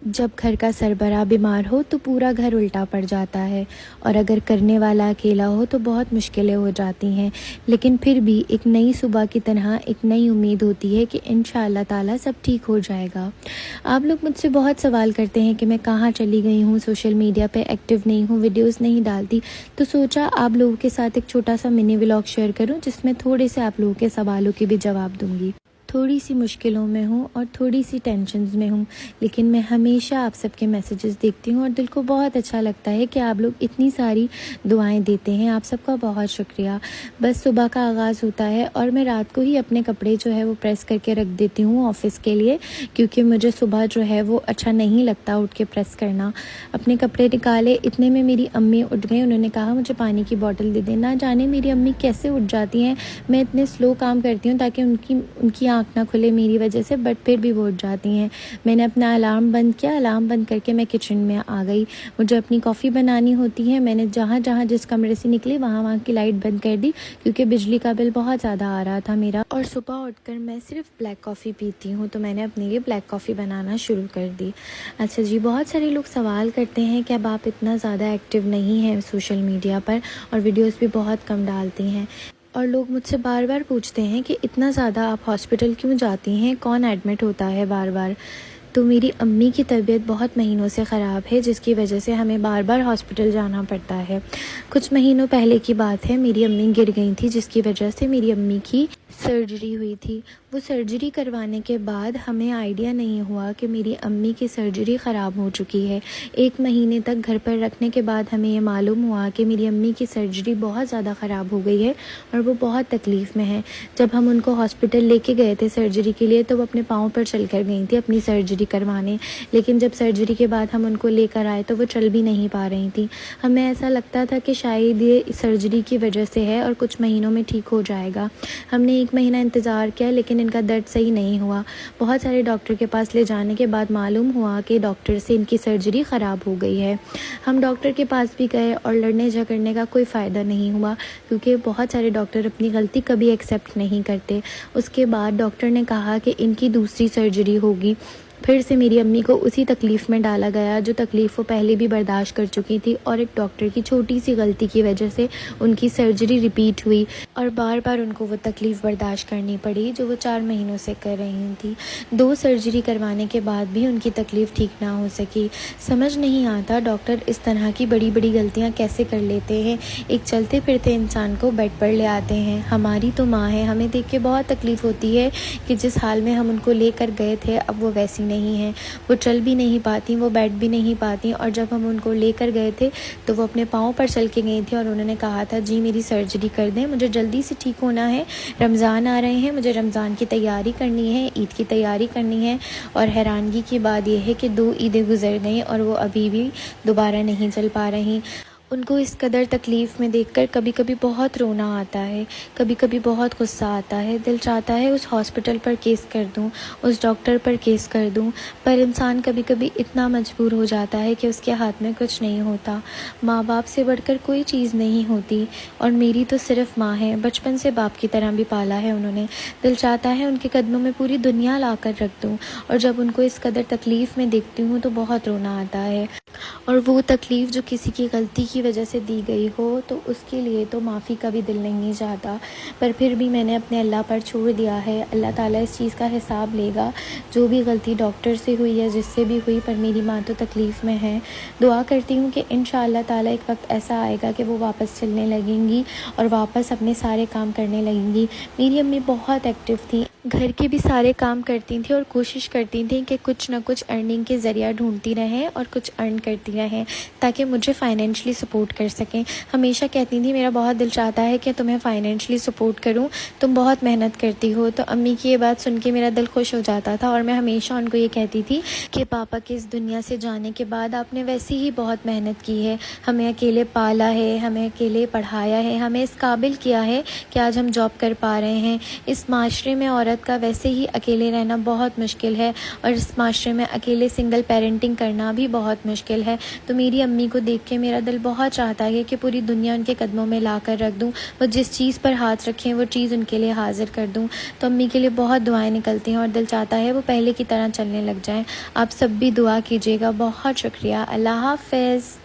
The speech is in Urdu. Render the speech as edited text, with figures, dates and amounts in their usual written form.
جب گھر کا سربراہ بیمار ہو تو پورا گھر الٹا پڑ جاتا ہے، اور اگر کرنے والا اکیلا ہو تو بہت مشکلیں ہو جاتی ہیں، لیکن پھر بھی ایک نئی صبح کی طرح ایک نئی امید ہوتی ہے کہ انشاءاللہ تعالیٰ سب ٹھیک ہو جائے گا۔ آپ لوگ مجھ سے بہت سوال کرتے ہیں کہ میں کہاں چلی گئی ہوں، سوشل میڈیا پہ ایکٹیو نہیں ہوں، ویڈیوز نہیں ڈالتی، تو سوچا آپ لوگوں کے ساتھ ایک چھوٹا سا منی ولاگ شیئر کروں جس میں تھوڑے سے آپ لوگوں کے سوالوں کے بھی جواب دوں گی۔ تھوڑی سی مشکلوں میں ہوں اور تھوڑی سی ٹینشنز میں ہوں، لیکن میں ہمیشہ آپ سب کے میسیجز دیکھتی ہوں اور دل کو بہت اچھا لگتا ہے کہ آپ لوگ اتنی ساری دعائیں دیتے ہیں۔ آپ سب کا بہت شکریہ۔ بس صبح کا آغاز ہوتا ہے اور میں رات کو ہی اپنے کپڑے جو ہے وہ پریس کر کے رکھ دیتی ہوں آفس کے لیے، کیونکہ مجھے صبح جو ہے وہ اچھا نہیں لگتا اٹھ کے پریس کرنا۔ اپنے کپڑے نکالے، اتنے میں میری امی اٹھ گئیں، انہوں نے کہا مجھے پانی کی بوٹل دے دیں۔ نہ جانے میری امی کیسے اٹھ جاتی ہیں، میں اتنے سلو کام کرتی ہوں تاکہ ان کی آنکھ نہ کھلے میری وجہ سے، بٹ پھر بھی وہ اٹھ جاتی ہیں۔ میں نے اپنا الارم بند کیا، الارم بند کر کے میں کچن میں آ گئی۔ مجھے اپنی کافی بنانی ہوتی ہے، میں نے جہاں جس کمرے سے نکلی وہاں کی لائٹ بند کر دی، کیونکہ بجلی کا بل بہت زیادہ آ رہا تھا میرا، اور صبح اٹھ کر میں صرف بلیک کافی پیتی ہوں، تو میں نے اپنے لیے بلیک کافی بنانا شروع کر دی۔ اچھا جی، بہت سارے لوگ سوال کرتے ہیں کہ اب آپ اتنا زیادہ ایکٹیو نہیں ہیں سوشل میڈیا پر اور ویڈیوز بھی بہت کم ڈالتی ہیں، اور لوگ مجھ سے بار بار پوچھتے ہیں کہ اتنا زیادہ آپ ہاسپٹل کیوں جاتی ہیں، کون ایڈمٹ ہوتا ہے بار بار؟ تو میری امی کی طبیعت بہت مہینوں سے خراب ہے، جس کی وجہ سے ہمیں بار بار ہاسپٹل جانا پڑتا ہے۔ کچھ مہینوں پہلے کی بات ہے، میری امی گر گئی تھی، جس کی وجہ سے میری امی کی سرجری ہوئی تھی۔ وہ سرجری کروانے کے بعد ہمیں آئیڈیا نہیں ہوا کہ میری امی کی سرجری خراب ہو چکی ہے۔ 1 مہینے تک گھر پر رکھنے کے بعد ہمیں یہ معلوم ہوا کہ میری امی کی سرجری بہت زیادہ خراب ہو گئی ہے اور وہ بہت تکلیف میں ہے۔ جب ہم ان کو ہاسپٹل لے کے گئے تھے سرجری کے لیے تو وہ اپنے پاؤں پر چل کر گئی تھی اپنی سرجری کروانے، لیکن جب سرجری کے بعد ہم ان کو لے کر آئے تو وہ چل بھی نہیں پا رہی تھیں۔ ہمیں ایسا لگتا تھا کہ شاید یہ سرجری کی وجہ سے ہے اور کچھ مہینوں میں ٹھیک ہو جائے گا۔ ہم نے 1 مہینہ انتظار کیا، لیکن ان کا درد صحیح نہیں ہوا۔ بہت سارے ڈاکٹر کے پاس لے جانے کے بعد معلوم ہوا کہ ڈاکٹر سے ان کی سرجری خراب ہو گئی ہے۔ ہم ڈاکٹر کے پاس بھی گئے اور لڑنے جھگڑنے کا کوئی فائدہ نہیں ہوا، کیونکہ بہت سارے ڈاکٹر اپنی غلطی کبھی ایکسیپٹ نہیں کرتے۔ اس کے بعد ڈاکٹر نے کہا کہ ان کی دوسری سرجری ہوگی۔ پھر سے میری امی کو اسی تکلیف میں ڈالا گیا جو تکلیف وہ پہلے بھی برداشت کر چکی تھی، اور ایک ڈاکٹر کی چھوٹی سی غلطی کی وجہ سے ان کی سرجری ریپیٹ ہوئی اور بار بار ان کو وہ تکلیف برداشت کرنی پڑی جو وہ 4 مہینوں سے کر رہی تھی۔ 2 سرجری کروانے کے بعد بھی ان کی تکلیف ٹھیک نہ ہو سکی۔ سمجھ نہیں آتا ڈاکٹر اس طرح کی بڑی بڑی غلطیاں کیسے کر لیتے ہیں۔ ایک چلتے پھرتے انسان کو بیڈ پر لے آتے ہیں۔ ہماری تو ماں ہے، ہمیں دیکھ کے بہت تکلیف ہوتی ہے کہ جس حال میں ہم ان کو لے کر گئے تھے اب وہ ویسی نہیں ہیں، وہ چل بھی نہیں پاتی، وہ بیٹھ بھی نہیں پاتی، اور جب ہم ان کو لے کر گئے تھے تو وہ اپنے پاؤں پر چل کے گئی تھی اور انہوں نے کہا تھا جی میری سرجری کر دیں، مجھے جلدی سے ٹھیک ہونا ہے، رمضان آ رہے ہیں، مجھے رمضان کی تیاری کرنی ہے، عید کی تیاری کرنی ہے۔ اور حیرانگی کی بات یہ ہے کہ 2 عیدیں گزر گئیں اور وہ ابھی بھی دوبارہ نہیں چل پا رہی۔ ان کو اس قدر تکلیف میں دیکھ کر کبھی کبھی بہت رونا آتا ہے، کبھی کبھی بہت غصہ آتا ہے، دل چاہتا ہے اس ہاسپٹل پر کیس کر دوں، اس ڈاکٹر پر کیس کر دوں، پر انسان کبھی کبھی اتنا مجبور ہو جاتا ہے کہ اس کے ہاتھ میں کچھ نہیں ہوتا۔ ماں باپ سے بڑھ کر کوئی چیز نہیں ہوتی، اور میری تو صرف ماں ہے، بچپن سے باپ کی طرح بھی پالا ہے انہوں نے۔ دل چاہتا ہے ان کے قدموں میں پوری دنیا لا کر رکھ دوں، اور جب ان کو اس قدر تکلیف میں دیکھتی ہوں تو بہت رونا آتا ہے، اور وہ تکلیف جو کسی کی غلطی کی وجہ سے دی گئی ہو تو اس کے لیے تو معافی کا بھی دل نہیں چاہتا، پر پھر بھی میں نے اپنے اللہ پر چھوڑ دیا ہے۔ اللہ تعالیٰ اس چیز کا حساب لے گا، جو بھی غلطی ڈاکٹر سے ہوئی یا جس سے بھی ہوئی، پر میری ماں تو تکلیف میں ہے۔ دعا کرتی ہوں کہ انشاءاللہ تعالیٰ ایک وقت ایسا آئے گا کہ وہ واپس چلنے لگیں گی اور واپس اپنے سارے کام کرنے لگیں گی۔ میری امی بہت ایکٹیو تھیں، گھر کے بھی سارے کام کرتی تھیں اور کوشش کرتی تھیں کہ کچھ نہ کچھ ارننگ کے ذریعہ ڈھونڈتی رہیں اور کچھ ارن کرتی رہیں تاکہ مجھے فائنینشلی سپورٹ کر سکیں۔ ہمیشہ کہتی تھیں میرا بہت دل چاہتا ہے کہ تمہیں فائنینشلی سپورٹ کروں، تم بہت محنت کرتی ہو۔ تو امی کی یہ بات سن کے میرا دل خوش ہو جاتا تھا، اور میں ہمیشہ ان کو یہ کہتی تھی کہ پاپا کے اس دنیا سے جانے کے بعد آپ نے ویسے ہی بہت محنت کی ہے، ہمیں اکیلے پالا ہے، ہمیں اکیلے پڑھایا ہے، ہمیں اس قابل کیا ہے کہ آج ہم جاب کر پا رہے ہیں۔ اس معاشرے میں عورت عورت کا ویسے ہی اکیلے رہنا بہت مشکل ہے، اور اس معاشرے میں اکیلے سنگل پیرنٹنگ کرنا بھی بہت مشکل ہے۔ تو میری امی کو دیکھ کے میرا دل بہت چاہتا ہے کہ پوری دنیا ان کے قدموں میں لا کر رکھ دوں، وہ جس چیز پر ہاتھ رکھیں وہ چیز ان کے لیے حاضر کر دوں۔ تو امی کے لیے بہت دعائیں نکلتی ہیں اور دل چاہتا ہے وہ پہلے کی طرح چلنے لگ جائیں۔ آپ سب بھی دعا کیجیے گا۔ بہت شکریہ۔ اللہ حافظ۔